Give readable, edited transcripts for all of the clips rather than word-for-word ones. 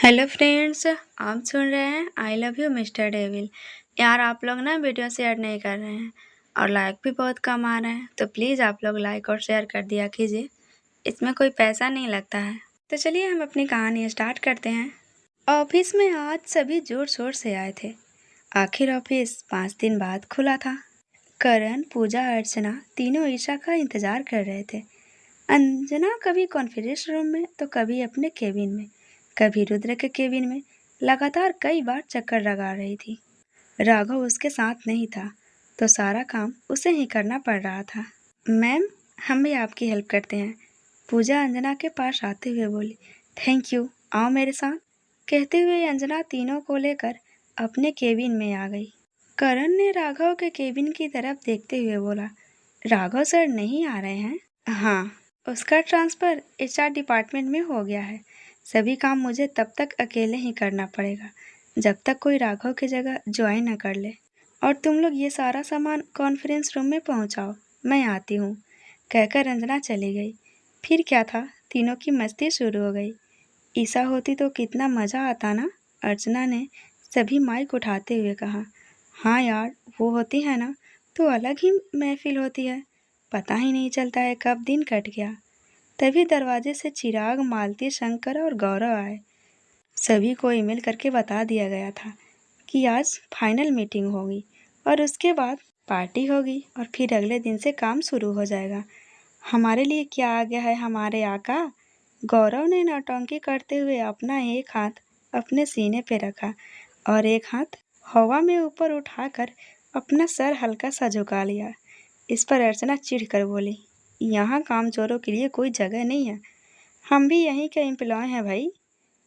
Hello friends, आप सुन रहे हैं I love you mister devil. यार आप लोग ना वीडियो शेयर नहीं कर रहे हैं और लाइक भी बहुत कम आ रहे हैं, तो प्लीज़ आप लोग लाइक और शेयर कर दिया कीजिए। इसमें कोई पैसा नहीं लगता है। तो चलिए हम अपनी कहानी स्टार्ट करते हैं। ऑफिस में आज सभी जोर शोर से आए थे। आखिर ऑफिस 5 दिन बाद खुला था। करण, पूजा, अर्चना तीनों ईशा का इंतजार कर रहे थे। अंजना कभी कॉन्फ्रेंस रूम में तो कभी अपने केबिन में, कभी रुद्र के केबिन में लगातार कई बार चक्कर लगा रही थी। राघव उसके साथ नहीं था तो सारा काम उसे ही करना पड़ रहा था। मैम, हम भी आपकी हेल्प करते हैं, पूजा अंजना के पास आते हुए बोली। थैंक यू, आओ मेरे साथ, कहते हुए अंजना तीनों को लेकर अपने केबिन में आ गई। करण ने राघव के केबिन की तरफ देखते हुए बोला, राघव सर नहीं आ रहे हैं? हाँ, उसका ट्रांसफ़र एचआर डिपार्टमेंट में हो गया है। सभी काम मुझे तब तक अकेले ही करना पड़ेगा जब तक कोई राघव की जगह ज्वाइन न कर ले। और तुम लोग ये सारा सामान कॉन्फ्रेंस रूम में पहुंचाओ, मैं आती हूँ, कहकर अंजना चली गई। फिर क्या था, तीनों की मस्ती शुरू हो गई। ईशा होती तो कितना मज़ा आता ना, अर्चना ने सभी माइक उठाते हुए कहा। हाँ यार, वो होती है ना तो अलग ही महफिल होती है, पता ही नहीं चलता है कब दिन कट गया। तभी दरवाजे से चिराग, मालती, शंकर और गौरव आए। सभी को ईमेल करके बता दिया गया था कि आज फाइनल मीटिंग होगी और उसके बाद पार्टी होगी और फिर अगले दिन से काम शुरू हो जाएगा। हमारे लिए क्या आ गया है हमारे आका? गौरव ने नौटंकी करते हुए अपना एक हाथ अपने सीने पे रखा और एक हाथ हवा में ऊपर उठाकर अपना सर हल्का सा झुका लिया। इस पर अर्चना चिढ़कर बोली, यहाँ कामचोरों के लिए कोई जगह नहीं है। हम भी यहीं के एम्प्लॉय हैं भाई,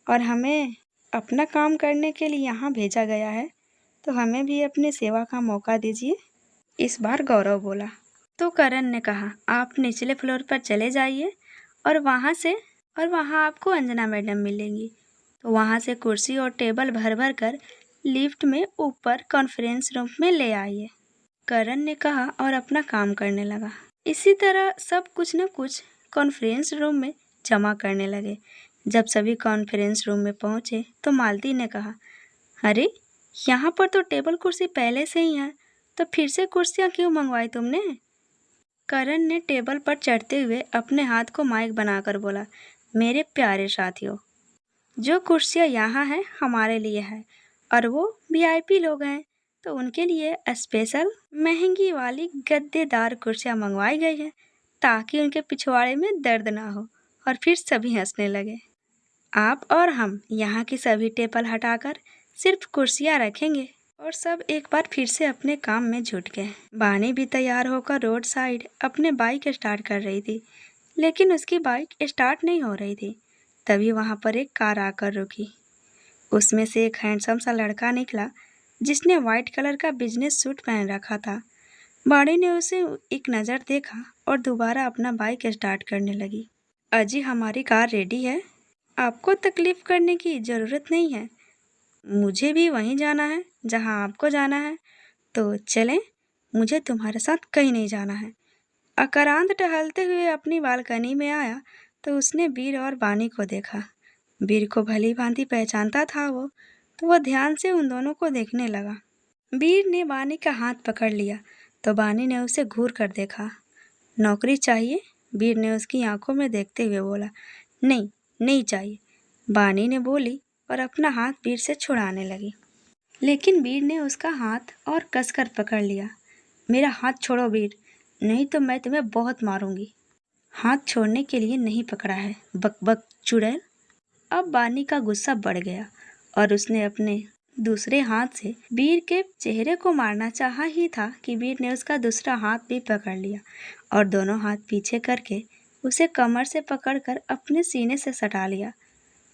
और हमें अपना काम करने के लिए यहाँ भेजा गया है, तो हमें भी अपनी सेवा का मौका दीजिए। इस बार गौरव बोला। तो करण ने कहा, आप निचले फ्लोर पर चले जाइए और वहाँ आपको अंजना मैडम मिलेंगी। तो वहाँ से कुर्सी और टेबल भर भर कर लिफ्ट में ऊपर कॉन्फ्रेंस रूम में ले आइए, करण ने कहा और अपना काम करने लगा। इसी तरह सब कुछ न कुछ कॉन्फ्रेंस रूम में जमा करने लगे। जब सभी कॉन्फ्रेंस रूम में पहुंचे तो मालती ने कहा, अरे यहाँ पर तो टेबल कुर्सी पहले से ही है, तो फिर से कुर्सियाँ क्यों मंगवाई तुमने? करण ने टेबल पर चढ़ते हुए अपने हाथ को माइक बनाकर बोला, मेरे प्यारे साथियों, जो कुर्सियाँ यहाँ हैं हमारे लिए है और वो वीआईपी लोग हैं, तो उनके लिए स्पेशल महंगी वाली गद्देदार कुर्सियाँ मंगवाई गई हैं ताकि उनके पिछवाड़े में दर्द ना हो। और फिर सभी हंसने लगे। आप और हम यहाँ की सभी टेबल हटाकर सिर्फ कुर्सियाँ रखेंगे। और सब एक बार फिर से अपने काम में जुट गए। बानी भी तैयार होकर रोड साइड अपने बाइक स्टार्ट कर रही थी, लेकिन उसकी बाइक स्टार्ट नहीं हो रही थी। तभी वहाँ पर एक कार आकर रुकी। उसमें से एक हैंडसम सा लड़का निकला जिसने वाइट कलर का बिजनेस सूट पहन रखा था। बाड़ी ने उसे एक नज़र देखा और दोबारा अपना बाइक स्टार्ट करने लगी। अजी, हमारी कार रेडी है, आपको तकलीफ़ करने की ज़रूरत नहीं है। मुझे भी वहीं जाना है जहां आपको जाना है, तो चलें, मुझे तुम्हारे साथ कहीं नहीं जाना है। आक्रांत टहलते हुए अपनी बालकनी में आया तो उसने वीर और बानी को देखा। वीर को भली भांति पहचानता था वो, तो वह ध्यान से उन दोनों को देखने लगा। वीर ने बानी का हाथ पकड़ लिया तो बानी ने उसे घूर कर देखा। नौकरी चाहिए? वीर ने उसकी आंखों में देखते हुए बोला। नहीं, नहीं चाहिए, बानी ने बोली और अपना हाथ वीर से छुड़ाने लगी। लेकिन वीर ने उसका हाथ और कसकर पकड़ लिया। मेरा हाथ छोड़ो वीर, नहीं तो मैं तुम्हें बहुत मारूंगी। हाथ छोड़ने के लिए नहीं पकड़ा है, बक बक चुड़ैल। अब बानी का गुस्सा बढ़ गया और उसने अपने दूसरे हाथ से वीर के चेहरे को मारना चाहा ही था कि वीर ने उसका दूसरा हाथ भी पकड़ लिया और दोनों हाथ पीछे करके उसे कमर से पकड़कर अपने सीने से सटा लिया।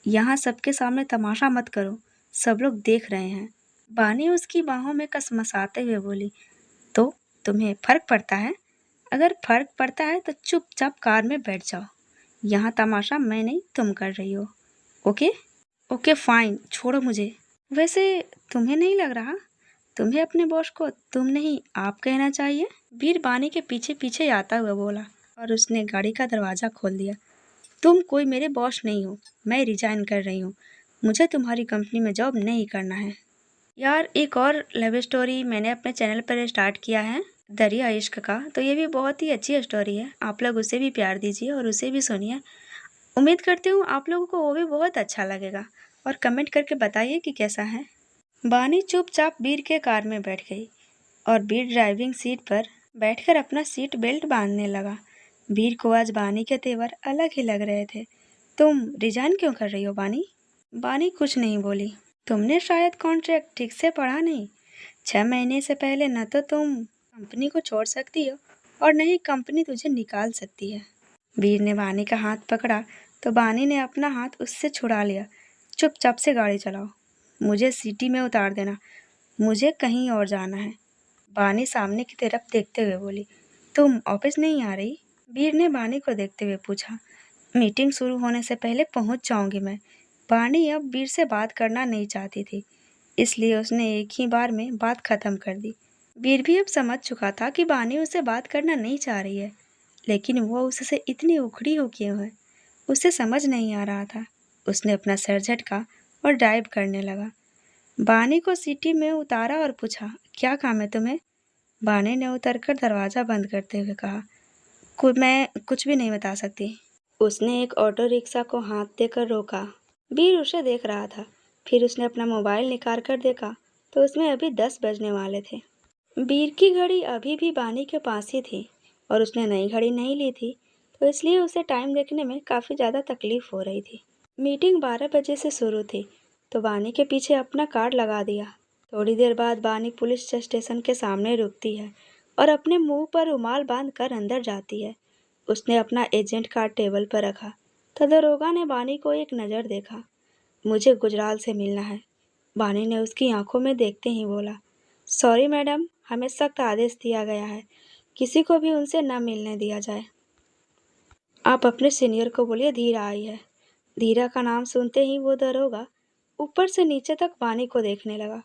यहाँ सबके सामने तमाशा मत करो, सब लोग देख रहे हैं, बानी उसकी बाहों में कसमसाते हुए बोली। तो तुम्हें फर्क पड़ता है? अगर फर्क पड़ता है तो चुपचाप कार में बैठ जाओ। यहाँ तमाशा मैं नहीं, तुम कर रही हो। ओके ओके फाइन, छोड़ो मुझे। वैसे तुम्हें नहीं लग रहा तुम्हें अपने बॉस को तुम नहीं आप कहना चाहिए? वीर बानी के पीछे पीछे आता हुआ बोला और उसने गाड़ी का दरवाज़ा खोल दिया। तुम कोई मेरे बॉस नहीं हो, मैं रिजाइन कर रही हूँ। मुझे तुम्हारी कंपनी में जॉब नहीं करना है। यार एक और लव स्टोरी मैंने अपने चैनल पर स्टार्ट किया है, दरिया इश्क का। तो ये भी बहुत ही अच्छी स्टोरी है, आप लोग उसे भी प्यार दीजिए और उसे भी सुनिए। उम्मीद करती हूँ आप लोगों को वो भी बहुत अच्छा लगेगा, और कमेंट करके बताइए कि कैसा है। बानी चुपचाप बीर के कार में बैठ गई और बीर ड्राइविंग सीट पर बैठकर अपना सीट बेल्ट बांधने लगा। बीर को आज बानी के तेवर अलग ही लग रहे थे। तुम रिजाइन क्यों कर रही हो बानी? बानी कुछ नहीं बोली। तुमने शायद कॉन्ट्रैक्ट ठीक से पढ़ा नहीं। 6 महीने से पहले न तो तुम कंपनी को छोड़ सकती हो और न ही कंपनी तुझे निकाल सकती है। बीर ने बानी का हाथ पकड़ा तो बानी ने अपना हाथ उससे छुड़ा लिया। चुपचाप से गाड़ी चलाओ, मुझे सिटी में उतार देना, मुझे कहीं और जाना है। बानी सामने की तरफ देखते हुए बोली। तुम ऑफिस नहीं आ रही? बीर ने बानी को देखते हुए पूछा। मीटिंग शुरू होने से पहले पहुंच जाऊंगी मैं। बानी अब बीर से बात करना नहीं चाहती थी, इसलिए उसने एक ही बार में बात खत्म कर दी। बीर भी अब समझ चुका था कि बानी उससे बात करना नहीं चाह रही है, लेकिन वो उससे इतनी उखड़ी हो क्यों है, उसे समझ नहीं आ रहा था। उसने अपना सर झटका और ड्राइव करने लगा। बानी को सिटी में उतारा और पूछा, क्या काम है तुम्हें? बानी ने उतरकर दरवाज़ा बंद करते हुए कहा, मैं कुछ भी नहीं बता सकती। उसने एक ऑटो रिक्शा को हाथ देकर रोका। बीर उसे देख रहा था। फिर उसने अपना मोबाइल निकाल कर देखा तो उसमें अभी 10 बजने वाले थे। बीर की घड़ी अभी भी बानी के पास ही थी और उसने नई घड़ी नहीं ली थी, तो इसलिए उसे टाइम देखने में काफ़ी ज़्यादा तकलीफ हो रही थी। मीटिंग 12 बजे से शुरू थी, तो बानी के पीछे अपना कार्ड लगा दिया। थोड़ी देर बाद बानी पुलिस स्टेशन के सामने रुकती है और अपने मुंह पर रुमाल बांध कर अंदर जाती है। उसने अपना एजेंट कार्ड टेबल पर रखा तो दरोगा ने बानी को एक नज़र देखा। मुझे गुजराल से मिलना है, बानी ने उसकी आंखों में देखते ही बोला। सॉरी मैडम, हमें सख्त आदेश दिया गया है, किसी को भी उनसे न मिलने दिया जाए। आप अपने सीनियर को बोलिए धीरा आई है। धीरा का नाम सुनते ही वो दरोगा ऊपर से नीचे तक बानी को देखने लगा।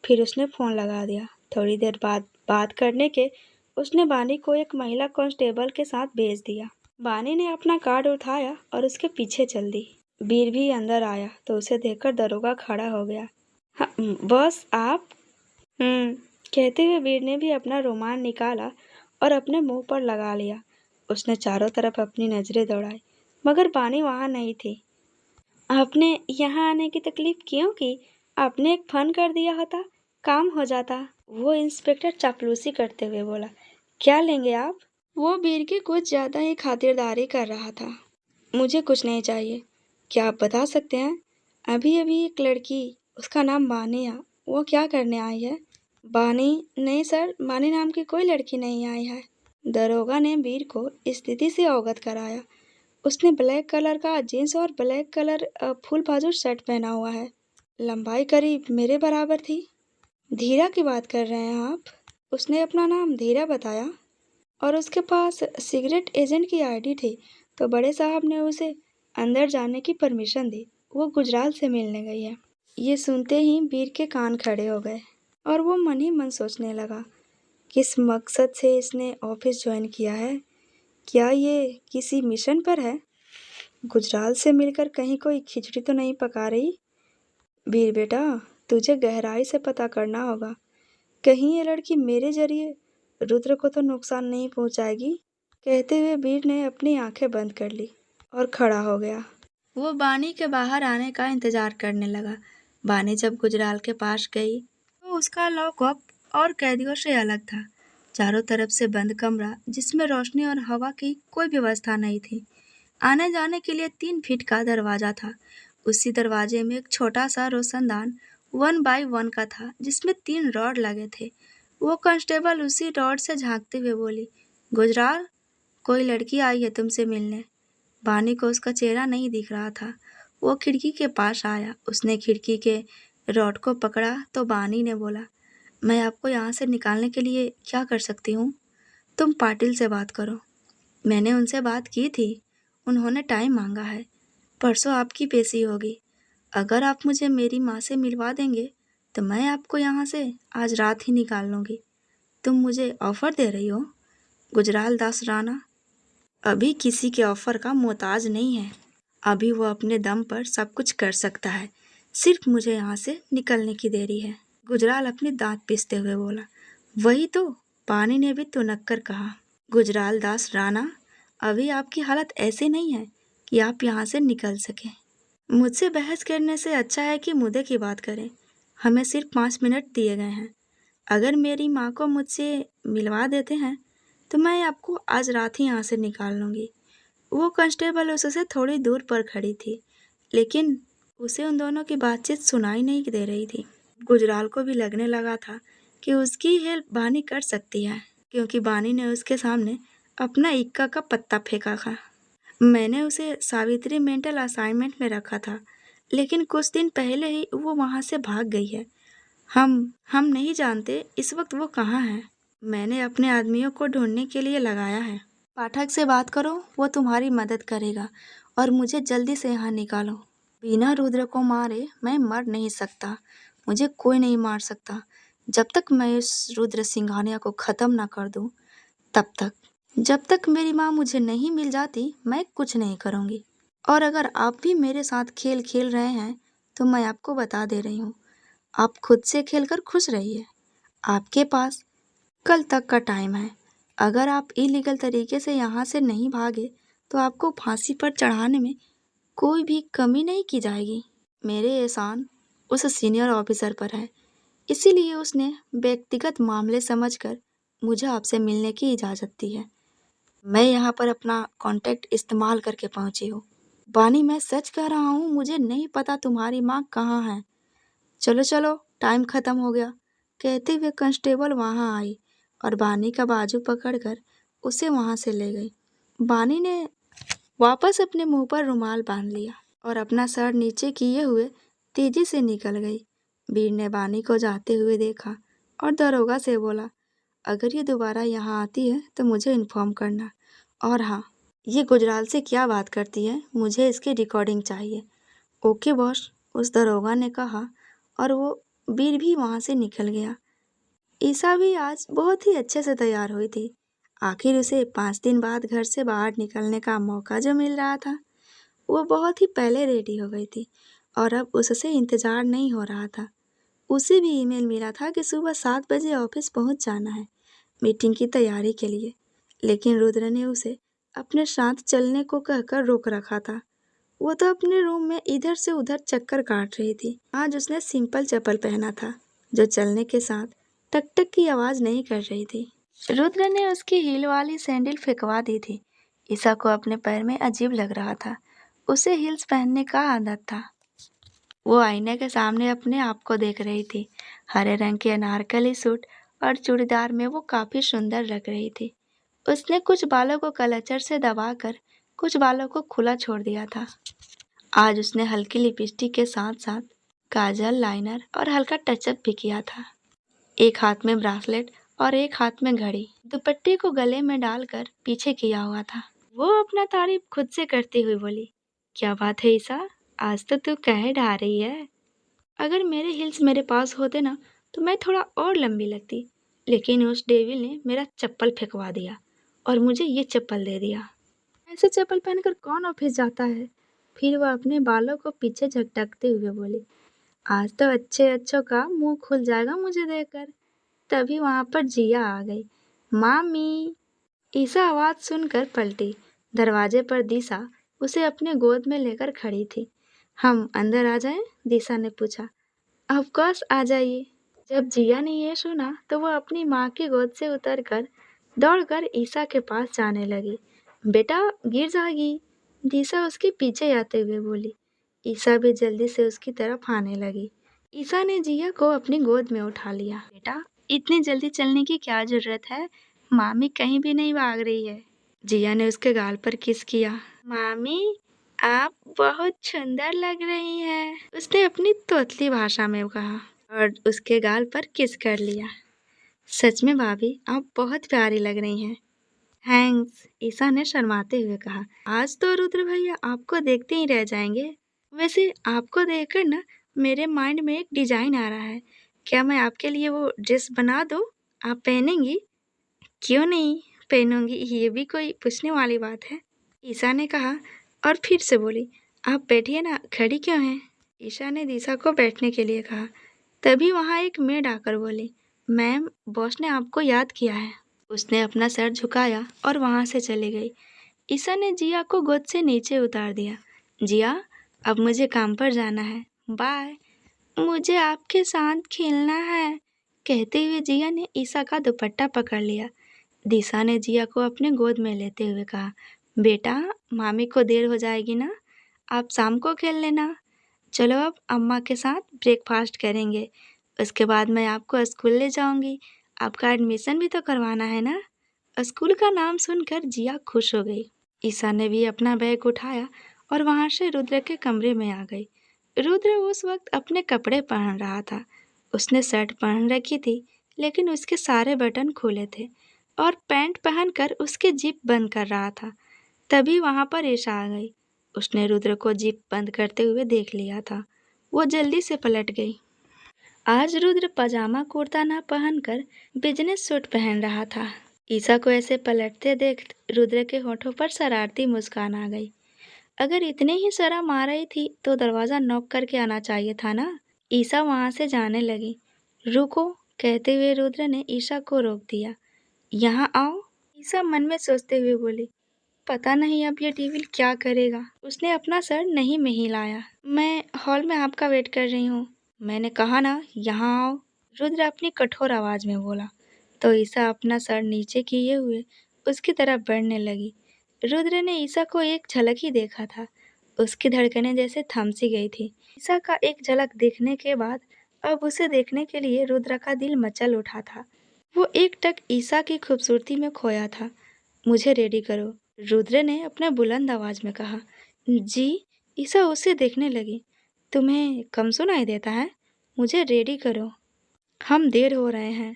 फिर उसने फ़ोन लगा दिया। थोड़ी देर बाद बात करने के उसने बानी को एक महिला कांस्टेबल के साथ भेज दिया। बानी ने अपना कार्ड उठाया और उसके पीछे चल दी। बीर भी अंदर आया तो उसे देखकर दरोगा खड़ा हो गया। हाँ बॉस आप? कहते हुए बीर ने भी अपना रुमाल निकाला और अपने मुंह पर लगा लिया। उसने चारों तरफ अपनी नज़रें दौड़ाई, मगर बानी वहाँ नहीं थी। आपने यहाँ आने की तकलीफ क्यों की? आपने एक फ़ोन कर दिया होता, काम हो जाता। वो इंस्पेक्टर चापलूसी करते हुए बोला। क्या लेंगे आप? वो बीर की कुछ ज़्यादा ही खातिरदारी कर रहा था। मुझे कुछ नहीं चाहिए। क्या आप बता सकते हैं? अभी अभी एक लड़की, उसका नाम बानी है, वो क्या करने आई है? बानी? नहीं सर, बानी नाम की कोई लड़की नहीं आई है। दरोगा ने बीर को स्थिति से अवगत कराया। उसने ब्लैक कलर का जीन्स और ब्लैक कलर फुल बाजू शर्ट पहना हुआ है। लंबाई करीब मेरे बराबर थी। धीरा की बात कर रहे हैं आप? उसने अपना नाम धीरा बताया और उसके पास सिगरेट एजेंट की आईडी थी, तो बड़े साहब ने उसे अंदर जाने की परमिशन दी। वो गुजराल से मिलने गई है। ये सुनते ही बीर के कान खड़े हो गए और वो मन ही मन सोचने लगा, किस मकसद से इसने ऑफिस ज्वाइन किया है? क्या ये किसी मिशन पर है? गुजराल से मिलकर कहीं कोई खिचड़ी तो नहीं पका रही? बीर बेटा, तुझे गहराई से पता करना होगा, कहीं ये लड़की मेरे जरिए रुद्र को तो नुकसान नहीं पहुंचाएगी। कहते हुए बीर ने अपनी आंखें बंद कर ली और खड़ा हो गया। वो बानी के बाहर आने का इंतजार करने लगा। बानी जब गुजराल के पास गई तो उसका लॉकअप और कैदियों से अलग था। चारों तरफ से बंद कमरा जिसमें रोशनी और हवा की कोई व्यवस्था नहीं थी। आने जाने के लिए 3 फीट का दरवाजा था। उसी दरवाजे में एक छोटा सा रोशनदान 1 बाय 1 का था, जिसमें 3 रॉड लगे थे। वो कांस्टेबल उसी रॉड से झांकते हुए बोली, गुजराल, कोई लड़की आई है तुमसे मिलने। बानी को उसका चेहरा नहीं दिख रहा था। वो खिड़की के पास आया। उसने खिड़की के रॉड को पकड़ा तो बानी ने बोला, मैं आपको यहाँ से निकालने के लिए क्या कर सकती हूँ? तुम पाटिल से बात करो। मैंने उनसे बात की थी, उन्होंने टाइम मांगा है। परसों आपकी पेशी होगी। अगर आप मुझे मेरी माँ से मिलवा देंगे तो मैं आपको यहाँ से आज रात ही निकाल लूँगी। तुम मुझे ऑफ़र दे रही हो? गुजराल दास राणा अभी किसी के ऑफ़र का मोहताज नहीं है। अभी वो अपने दम पर सब कुछ कर सकता है। सिर्फ मुझे यहाँ से निकलने की देरी है। गुजराल अपने दांत पीसते हुए बोला। वही तो, पानी ने भी तो नक्कर कहा। गुजराल दास राणा, अभी आपकी हालत ऐसी नहीं है कि आप यहाँ से निकल सकें। मुझसे बहस करने से अच्छा है कि मुद्दे की बात करें। हमें सिर्फ 5 मिनट दिए गए हैं। अगर मेरी माँ को मुझसे मिलवा देते हैं तो मैं आपको आज रात ही यहाँ से निकाल लूँगी। वो कांस्टेबल उससे थोड़ी दूर पर खड़ी थी, लेकिन उसे उन दोनों की बातचीत सुनाई नहीं दे रही थी। गुजराल को भी लगने लगा था कि उसकी हेल्प बानी कर सकती है, क्योंकि बानी ने उसके सामने अपना इक्का का पत्ता फेंका था। मैंने उसे सावित्री मेंटल असाइनमेंट में रखा था, लेकिन कुछ दिन पहले ही वो वहाँ से भाग गई है। हम नहीं जानते इस वक्त वो कहाँ है। मैंने अपने आदमियों को ढूंढने के लिए लगाया है। पाठक से बात करो, वो तुम्हारी मदद करेगा और मुझे जल्दी से यहाँ निकालो। बिना रुद्र को मारे मैं मर नहीं सकता। मुझे कोई नहीं मार सकता। जब तक मैं इस रुद्र सिंघानिया को ख़त्म ना कर दूँ, तब तक। जब तक मेरी माँ मुझे नहीं मिल जाती, मैं कुछ नहीं करूँगी। और अगर आप भी मेरे साथ खेल खेल रहे हैं तो मैं आपको बता दे रही हूँ, आप खुद से खेलकर खुश रहिए। आपके पास कल तक का टाइम है। अगर आप इलीगल तरीके से यहाँ से नहीं भागे तो आपको फांसी पर चढ़ाने में कोई भी कमी नहीं की जाएगी। मेरे एहसान उस सीनियर ऑफिसर पर है, इसीलिए उसने व्यक्तिगत मामले समझकर मुझे आपसे मिलने की इजाज़त दी है। मैं यहाँ पर अपना कॉन्टैक्ट इस्तेमाल करके पहुँची हूँ। बानी, मैं सच कह रहा हूँ, मुझे नहीं पता तुम्हारी माँ कहाँ है। चलो चलो, टाइम ख़त्म हो गया। कहते हुए कांस्टेबल वहाँ आई और बानी का बाजू पकड़कर उसे वहाँ से ले गई। बानी ने वापस अपने मुंह पर रुमाल बांध लिया और अपना सर नीचे किए हुए तेजी से निकल गई। वीर ने बानी को जाते हुए देखा और दरोगा से बोला, अगर ये दोबारा यहाँ आती है तो मुझे इन्फॉर्म करना। और हाँ, ये गुजराल से क्या बात करती है, मुझे इसकी रिकॉर्डिंग चाहिए। ओके बॉस, उस दरोगा ने कहा और वो वीर भी वहाँ से निकल गया। ईसा भी आज बहुत ही अच्छे से तैयार हुई थी। आखिर उसे 5 दिन बाद घर से बाहर निकलने का मौका जो मिल रहा था। वो बहुत ही पहले रेडी हो गई थी और अब उससे इंतज़ार नहीं हो रहा था। उसे भी ईमेल मिला था कि सुबह 7 बजे ऑफिस पहुंच जाना है मीटिंग की तैयारी के लिए, लेकिन रुद्र ने उसे अपने साथ चलने को कहकर रोक रखा था। वो तो अपने रूम में इधर से उधर चक्कर काट रही थी। आज उसने सिंपल चप्पल पहना था जो चलने के साथ टक टक की आवाज़ नहीं कर रही थी। रुद्र ने उसकी हील वाली सैंडल फेंकवा दी थी। ईसा को अपने पैर में अजीब लग रहा था। उसे हील्स पहनने का आदत था। वो आईने के सामने अपने आप को देख रही थी। हरे रंग के अनारकली सूट और चूड़ीदार में वो काफ़ी सुंदर लग रही थी। उसने कुछ बालों को कलचर से दबाकर कुछ बालों को खुला छोड़ दिया था। आज उसने हल्की लिपस्टिक के साथ साथ काजल, लाइनर और हल्का टचअप भी किया था। एक हाथ में ब्रासलेट और एक हाथ में घड़ी दुपट्टे को गले में डालकर पीछे किया हुआ था। वो अपना तारीफ खुद से करती हुई बोली, क्या बात है ईसा, आज तो तू कह ढा रही है। अगर मेरे हिल्स मेरे पास होते ना तो मैं थोड़ा और लंबी लगती, लेकिन उस डेविल ने मेरा चप्पल फेंकवा दिया और मुझे ये चप्पल दे दिया। ऐसे चप्पल पहनकर कौन ऑफिस जाता है। फिर वह अपने बालों को पीछे झटकते हुए बोली, आज तो अच्छे अच्छों का मुंह खुल जाएगा मुझे देखकर। तभी वहां पर जिया आ गई। मामी! ईसा आवाज सुनकर पलटी। दरवाजे पर दिशा उसे अपने गोद में लेकर खड़ी थी। हम अंदर आ जाएं? दिशा ने पूछा। ऑफ कोर्स, आ जाइए। जब जिया ने ये सुना तो वह अपनी माँ की गोद से उतरकर दौड़कर ईसा के पास जाने लगी। बेटा, गिर जाएगी, दिशा उसके पीछे आते हुए बोली। ईसा भी जल्दी से उसकी तरफ आने लगी। ईसा ने जिया को अपनी गोद में उठा लिया। बेटा, इतनी जल्दी चलने की क्या जरूरत है, मामी कहीं भी नहीं भाग रही है। जिया ने उसके गाल पर किस किया। मामी, आप बहुत सुंदर लग रही हैं, उसने अपनी तोतली भाषा में कहा और उसके गाल पर किस कर लिया। सच में भाभी, आप बहुत प्यारी लग रही हैं। थैंक्स, ईसा ने शर्माते हुए कहा। आज तो रुद्र भैया आपको देखते ही रह जाएंगे। वैसे आपको देखकर ना मेरे माइंड में एक डिजाइन आ रहा है। क्या मैं आपके लिए वो ड्रेस बना दूं? आप पहनेंगी? क्यों नहीं पहनूंगी, ये भी कोई पूछने वाली बात है, ईसा ने कहा और फिर से बोली, आप बैठिए ना, खड़ी क्यों हैं? ईशा ने दिशा को बैठने के लिए कहा। तभी वहाँ एक मेड आकर बोली, मैम, बॉस ने आपको याद किया है। उसने अपना सर झुकाया और वहाँ से चली गई। ईशा ने जिया को गोद से नीचे उतार दिया। जिया, अब मुझे काम पर जाना है, बाय। मुझे आपके साथ खेलना है, कहते हुए जिया ने ईशा का दुपट्टा पकड़ लिया। दिशा ने जिया को अपने गोद में लेते हुए कहा, बेटा, मामी को देर हो जाएगी ना, आप शाम को खेल लेना। चलो अब अम्मा के साथ ब्रेकफास्ट करेंगे, उसके बाद मैं आपको स्कूल ले जाऊंगी। आपका एडमिशन भी तो करवाना है ना। स्कूल का नाम सुनकर जिया खुश हो गई। ईशा ने भी अपना बैग उठाया और वहां से रुद्र के कमरे में आ गई। रुद्र उस वक्त अपने कपड़े पहन रहा था। उसने शर्ट पहन रखी थी, लेकिन उसके सारे बटन खुले थे और पैंट पहनकर उसके जिप बंद कर रहा था। तभी वहां पर ईशा आ गई। उसने रुद्र को जिप बंद करते हुए देख लिया था। वो जल्दी से पलट गई। आज रुद्र पजामा कुर्ता ना पहनकर बिजनेस सूट पहन रहा था। ईशा को ऐसे पलटते देख रुद्र के होठों पर शरारती मुस्कान आ गई। अगर इतने ही शर्म आ रही थी तो दरवाजा नॉक करके आना चाहिए था ना। ईशा वहां से जाने लगी। रुको, कहते हुए रुद्र ने ईशा को रोक दिया। यहाँ आओ, ईशा मन में सोचते हुए बोली। पता नहीं अब ये डेविल क्या करेगा। उसने अपना सर नहीं में हिलाया। मैं हॉल में आपका वेट कर रही हूँ। मैंने कहा ना, यहाँ आओ, रुद्र अपनी कठोर आवाज में बोला। तो ईशा अपना सर नीचे किए हुए उसकी तरफ बढ़ने लगी। रुद्र ने ईशा को एक झलक ही देखा था। उसकी धड़कनें जैसे थम सी गई थी। ईशा का एक झलक देखने के बाद अब उसे देखने के लिए रुद्र का दिल मचल उठा था। वो एक टक ईशा की खूबसूरती में खोया था। मुझे रेडी करो, रुद्र ने अपने बुलंद आवाज में कहा। जी, ईशा उसे देखने लगी। तुम्हें कम सुनाई देता है? मुझे रेडी करो, हम देर हो रहे हैं।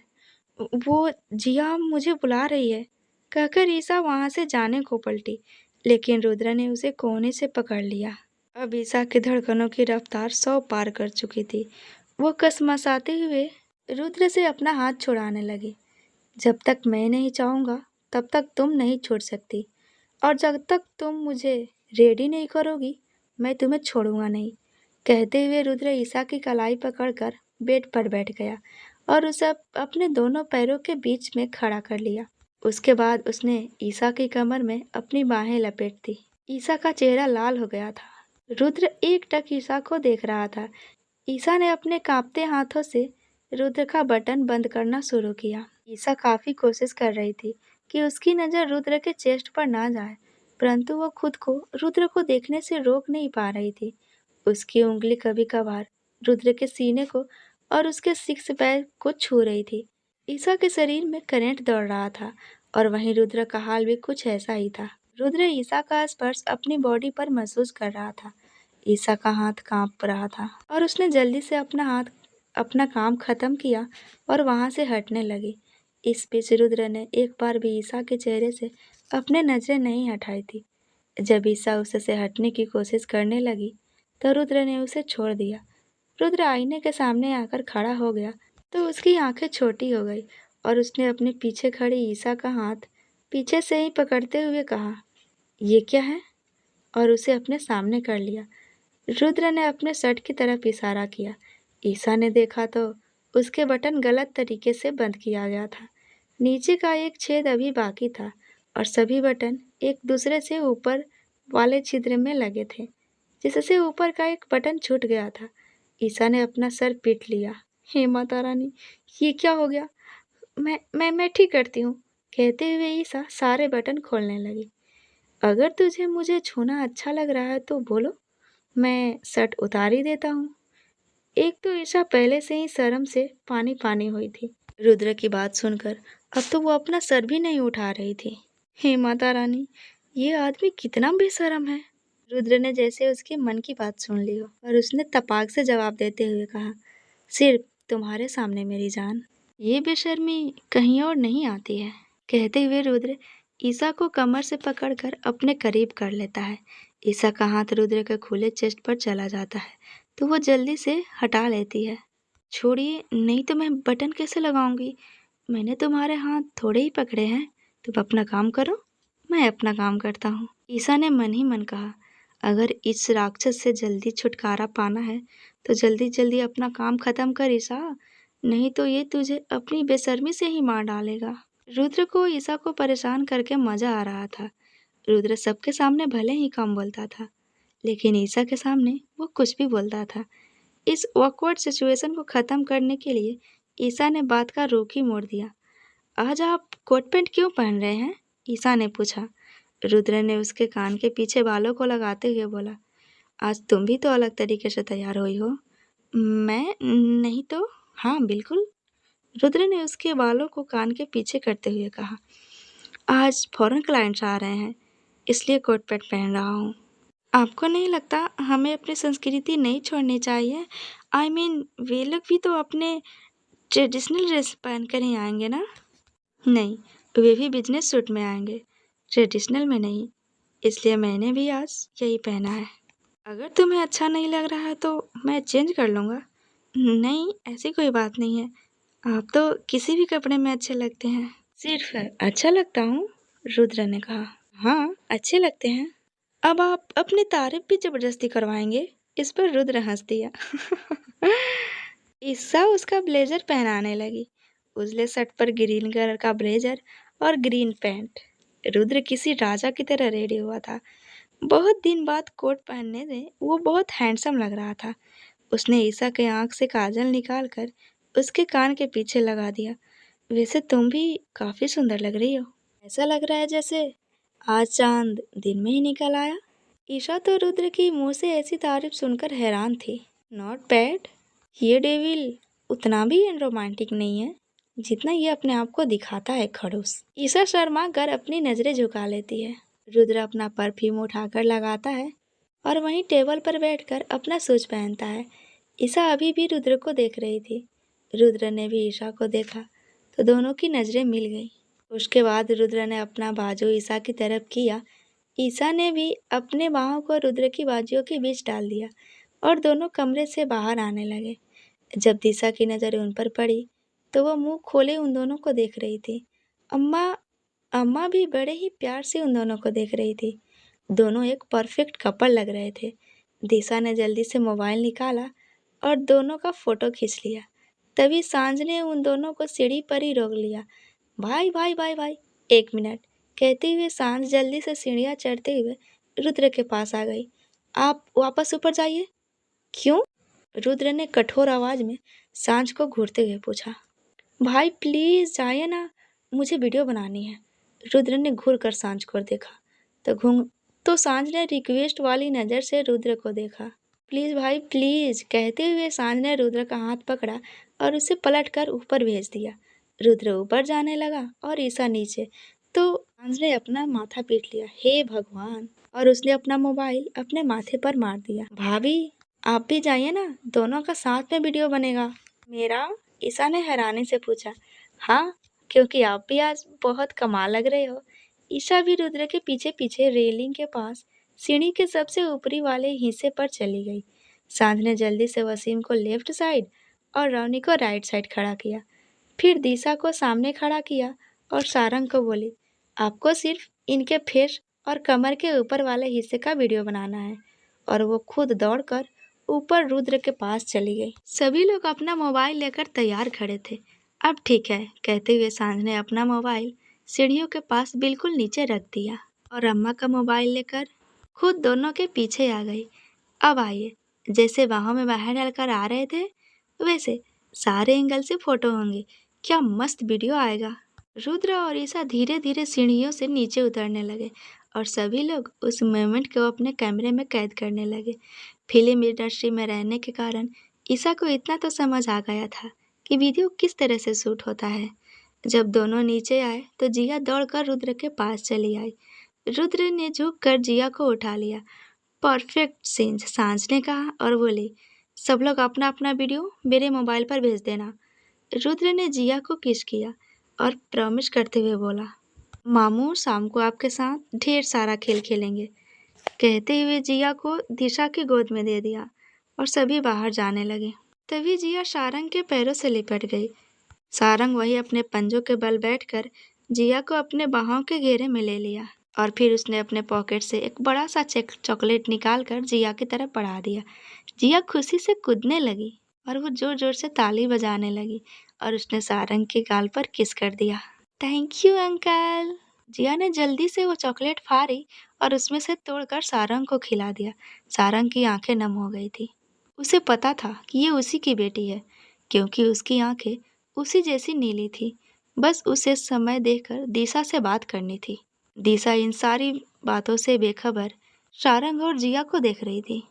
वो जिया मुझे बुला रही है, कहकर ईशा वहां से जाने को पलटी, लेकिन रुद्र ने उसे कोने से पकड़ लिया। अब ईशा की धड़कनों की रफ्तार 100 पार कर चुकी थी। वो कसमसाते हुए रुद्र से अपना हाथ छुड़ाने लगी। जब तक मैं नहीं चाहूँगा तब तक तुम नहीं छोड़ सकती, और जब तक तुम मुझे रेडी नहीं करोगी मैं तुम्हें छोड़ूंगा नहीं। कहते हुए रुद्र ईशा की कलाई पकड़कर बेड पर बैठ गया और उसे अपने दोनों पैरों के बीच में खड़ा कर लिया। उसके बाद उसने ईशा की कमर में अपनी बाहें लपेट दी। ईशा का चेहरा लाल हो गया था। रुद्र एक टक ईशा को देख रहा था। ईशा ने अपने कांपते हाथों से रुद्र का बटन बंद करना शुरू किया। ईशा काफी कोशिश कर रही थी कि उसकी नज़र रुद्र के चेस्ट पर ना जाए, परंतु वो खुद को रुद्र को देखने से रोक नहीं पा रही थी। उसकी उंगली कभी कभार रुद्र के सीने को और उसके सिक्स पैक को छू रही थी। ईशा के शरीर में करंट दौड़ रहा था और वहीं रुद्र का हाल भी कुछ ऐसा ही था। रुद्र ईशा का स्पर्श अपनी बॉडी पर महसूस कर रहा था। ईशा का हाथ कांप रहा था और उसने जल्दी से अपना काम खत्म किया और वहां से हटने लगी। इस बीच रुद्र ने एक बार भी ईशा के चेहरे से अपने नजरें नहीं हटाई थी। जब ईशा उससे हटने की कोशिश करने लगी तो रुद्र ने उसे छोड़ दिया। रुद्र आईने के सामने आकर खड़ा हो गया तो उसकी आंखें छोटी हो गई और उसने अपने पीछे खड़ी ईशा का हाथ पीछे से ही पकड़ते हुए कहा, ये क्या है, और उसे अपने सामने कर लिया। रुद्र ने अपने शर्ट की तरफ इशारा किया। ईशा ने देखा तो उसके बटन गलत तरीके से बंद किया गया था। नीचे का एक छेद अभी बाकी था और सभी बटन एक दूसरे से ऊपर वाले छिद्र में लगे थे, जिससे ऊपर का एक बटन छूट गया था। ईशा ने अपना सर पीट लिया। हे माता रानी, ये क्या हो गया? मैं ठीक करती हूँ, कहते हुए ईशा सारे बटन खोलने लगी। अगर तुझे मुझे छूना अच्छा लग रहा है तो बोलो, मैं शर्ट उतार ही देता हूँ। एक तो ईशा पहले से ही शर्म से पानी पानी हुई थी। रुद्र की बात सुनकर अब तो वो अपना सर भी नहीं उठा रही थी। हे माता रानी, ये आदमी कितना बेशर्म है। रुद्र ने जैसे उसके मन की बात सुन ली हो और उसने तपाक से जवाब देते हुए कहा, सिर्फ तुम्हारे सामने मेरी जान, ये बेशर्मी कहीं और नहीं आती है। कहते हुए रुद्र ईशा को कमर से पकड़कर अपने करीब कर लेता है। ईशा का हाथ रुद्र के खुले चेस्ट पर चला जाता है तो वो जल्दी से हटा लेती है। छोड़िए, नहीं तो मैं बटन कैसे लगाऊंगी? मैंने तुम्हारे हाथ थोड़े ही पकड़े हैं, तुम अपना काम करो, मैं अपना काम करता हूँ। ईशा ने मन ही मन कहा। अगर इस राक्षस से जल्दी छुटकारा पाना है तो जल्दी जल्दी अपना काम खत्म कर ईशा, नहीं तो ये तुझे अपनी बेशर्मी से ही मार डालेगा। रुद्र को ईशा को परेशान करके मजा आ रहा था। रुद्र सबके सामने भले ही कम बोलता था, लेकिन ईशा के सामने वो कुछ भी बोलता था। इस ऑकवर्ड सिचुएशन को खत्म करने के लिए ईशा ने बात का रुख ही मोड़ दिया। आज आप कोट पैंट क्यों पहन रहे हैं? ईशा ने पूछा। रुद्र ने उसके कान के पीछे बालों को लगाते हुए बोला, आज तुम भी तो अलग तरीके से तैयार हुई हो। मैं नहीं तो। हाँ बिल्कुल, रुद्र ने उसके बालों को कान के पीछे करते हुए कहा। आज फॉरेन क्लाइंट्स आ रहे हैं, इसलिए कोट पैंट पहन रहा हूँ। आपको नहीं लगता हमें अपनी संस्कृति नहीं छोड़नी चाहिए? आई मीन वे लोग भी तो अपने ट्रेडिशनल ड्रेस पहन कर ही आएंगे ना? नहीं, वे भी बिजनेस सूट में आएंगे, ट्रेडिशनल में नहीं। इसलिए मैंने भी आज यही पहना है। अगर तुम्हें अच्छा नहीं लग रहा है तो मैं चेंज कर लूँगा। नहीं, ऐसी कोई बात नहीं है, आप तो किसी भी कपड़े में अच्छे लगते हैं। सिर्फ अच्छा लगता हूँ, रुद्र ने कहा। हाँ, अच्छे लगते हैं। अब आप अपनी तारीफ भी जबरदस्ती करवाएंगे? इस पर रुद्र हंस दिया। ईशा उसका ब्लेजर पहनाने लगी। उजले शर्ट पर ग्रीन कलर का ब्लेजर और ग्रीन पैंट। रुद्र किसी राजा की तरह रेडी हुआ था। बहुत दिन बाद कोट पहनने से वो बहुत हैंडसम लग रहा था। उसने ईशा के आंख से काजल निकालकर उसके कान के पीछे लगा दिया। वैसे तुम भी काफी सुंदर लग रही हो। ऐसा लग रहा है जैसे आज चांद दिन में ही निकल आया। ईशा तो रुद्र की मुंह से ऐसी तारीफ सुनकर हैरान थी। नॉट बैड, ये डेविल उतना भी रोमांटिक नहीं है जितना ये अपने आप को दिखाता है खड़ूस। ईशा शर्मा कर अपनी नजरें झुका लेती है। रुद्र अपना परफ्यूम उठाकर लगाता है और वहीं टेबल पर बैठकर अपना शूज पहनता है। ईशा अभी भी रुद्र को देख रही थी। रुद्र ने भी ईशा को देखा तो दोनों की नजरें मिल गई। उसके बाद रुद्र ने अपना बाजू ईशा की तरफ किया। ईशा ने भी अपने बाहों को रुद्र की बाजुओं के बीच डाल दिया और दोनों कमरे से बाहर आने लगे। जब दिशा की नज़र उन पर पड़ी तो वो मुंह खोले उन दोनों को देख रही थी। अम्मा अम्मा भी बड़े ही प्यार से उन दोनों को देख रही थी। दोनों एक परफेक्ट कपल लग रहे थे। दिशा ने जल्दी से मोबाइल निकाला और दोनों का फोटो खींच लिया। तभी सांझ ने उन दोनों को सीढ़ी पर ही रोक लिया। भाई भाई भाई भाई, एक मिनट, कहते हुए सांझ जल्दी से सीढ़ियाँ चढ़ते हुए रुद्र के पास आ गई। आप वापस ऊपर जाइए। क्यों? रुद्र ने कठोर आवाज में सांझ को घूरते हुए पूछा। भाई प्लीज जाइए ना, मुझे वीडियो बनानी है। रुद्र ने घूर कर सांझ को देखा तो सांझ ने रिक्वेस्ट वाली नज़र से रुद्र को देखा। प्लीज भाई प्लीज, कहते हुए सांझ ने रुद्र का हाथ पकड़ा और उसे पलट कर ऊपर भेज दिया। रुद्र ऊपर जाने लगा और ईशा नीचे। तो सांझ ने अपना माथा पीट लिया। हे भगवान! और उसने अपना मोबाइल अपने माथे पर मार दिया। भाभी आप भी जाइए ना, दोनों का साथ में वीडियो बनेगा। मेरा? ईशा ने हैरानी से पूछा। हाँ, क्योंकि आप भी आज बहुत कमाल लग रहे हो। ईशा भी रुद्र के पीछे पीछे रेलिंग के पास सीढ़ी के सबसे ऊपरी वाले हिस्से पर चली गई। सांझ ने जल्दी से वसीम को लेफ्ट साइड और रौनी को राइट साइड खड़ा किया। फिर दिशा को सामने खड़ा किया और सारंग को बोली, आपको सिर्फ इनके फेस और कमर के ऊपर वाले हिस्से का वीडियो बनाना है। और वो खुद दौड़कर ऊपर रुद्र के पास चली गई। सभी लोग अपना मोबाइल लेकर तैयार खड़े थे। अब ठीक है, कहते हुए सांझ ने अपना मोबाइल सीढ़ियों के पास बिल्कुल नीचे रख दिया और अम्मा का मोबाइल लेकर खुद दोनों के पीछे आ गई। अब आइए, जैसे बाहों में बाहर डालकर आ रहे थे वैसे सारे एंगल से फोटो होंगे। क्या मस्त वीडियो आएगा। रुद्र और ईशा धीरे धीरे सीढ़ियों से नीचे उतरने लगे और सभी लोग उस मोमेंट को अपने कैमरे में कैद करने लगे। फिल्म इंडस्ट्री में रहने के कारण ईशा को इतना तो समझ आ गया था कि वीडियो किस तरह से शूट होता है। जब दोनों नीचे आए तो जिया दौड़कर रुद्र के पास चली आई। रुद्र ने झुककर जिया को उठा लिया। परफेक्ट सीन, सांझ ने कहा और बोली, सब लोग अपना अपना वीडियो मेरे मोबाइल पर भेज देना। रुद्र ने जिया को किस किया और प्रॉमिस करते हुए बोला, मामू शाम को आपके साथ ढेर सारा खेल खेलेंगे। कहते हुए जिया को दिशा की गोद में दे दिया और सभी बाहर जाने लगे। तभी जिया सारंग के पैरों से लिपट गई। सारंग वही अपने पंजों के बल बैठकर जिया को अपने बाहों के घेरे में ले लिया। और फिर उसने अपने पॉकेट से एक बड़ा सा चॉकलेट निकाल कर जिया की तरफ बढ़ा दिया। जिया खुशी से कूदने लगी और वो जोर जोर से ताली बजाने लगी और उसने सारंग के गाल पर किस कर दिया। Thank you uncle. जिया ने जल्दी से वो चॉकलेट फाड़ी और उसमें से तोड़कर सारंग को खिला दिया। सारंग की आंखें नम हो गई थी। उसे पता था कि ये उसी की बेटी है, क्योंकि उसकी आंखें उसी जैसी नीली थी। बस उसे समय देखकर दिशा से बात करनी थी। दिशा इन सारी बातों से बेखबर सारंग और जिया को देख रही थी।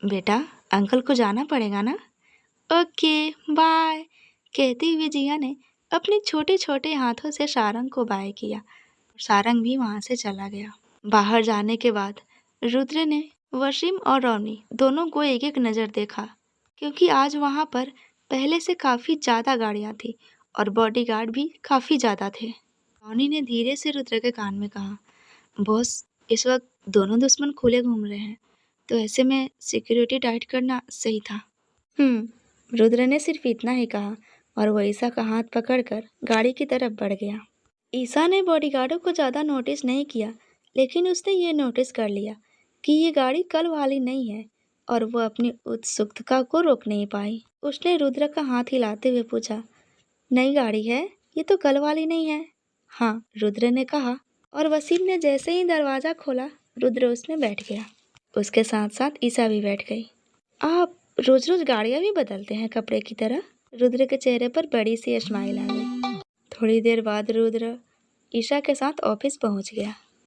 बेटा, अंकल को जाना पड़ेगा ना? ओके बाय, कहती हुई जिया ने अपने छोटे छोटे हाथों से सारंग को बाय किया। सारंग भी वहां से चला गया। बाहर जाने के बाद रुद्र ने वसीम और रोनी दोनों को एक एक नज़र देखा, क्योंकि आज वहां पर पहले से काफ़ी ज़्यादा गाड़ियां थी और बॉडीगार्ड भी काफ़ी ज़्यादा थे। रोनी ने धीरे से रुद्र के कान में कहा, बॉस, इस वक्त दोनों दुश्मन खुले घूम रहे हैं, तो ऐसे में सिक्योरिटी टाइट करना सही था। रुद्र ने सिर्फ इतना ही कहा और वो ईसा का हाथ पकड़कर गाड़ी की तरफ बढ़ गया। ईसा ने बॉडीगार्डों को ज़्यादा नोटिस नहीं किया, लेकिन उसने ये नोटिस कर लिया कि ये गाड़ी कल वाली नहीं है और वो अपनी उत्सुकता को रोक नहीं पाई। उसने रुद्र का हाथ हिलाते हुए पूछा, नई गाड़ी है? ये तो कल वाली नहीं है। हाँ, रुद्र ने कहा और वसीम ने जैसे ही दरवाज़ा खोला, रुद्र उसमें बैठ गया। उसके साथ साथ ईसा भी बैठ गई। आप रोज रोज गाड़ियाँ भी बदलते हैं कपड़े की तरह? रुद्र के चेहरे पर बड़ी सी स्माइल आ गई। थोड़ी देर बाद रुद्र ईशा के साथ ऑफिस पहुंच गया।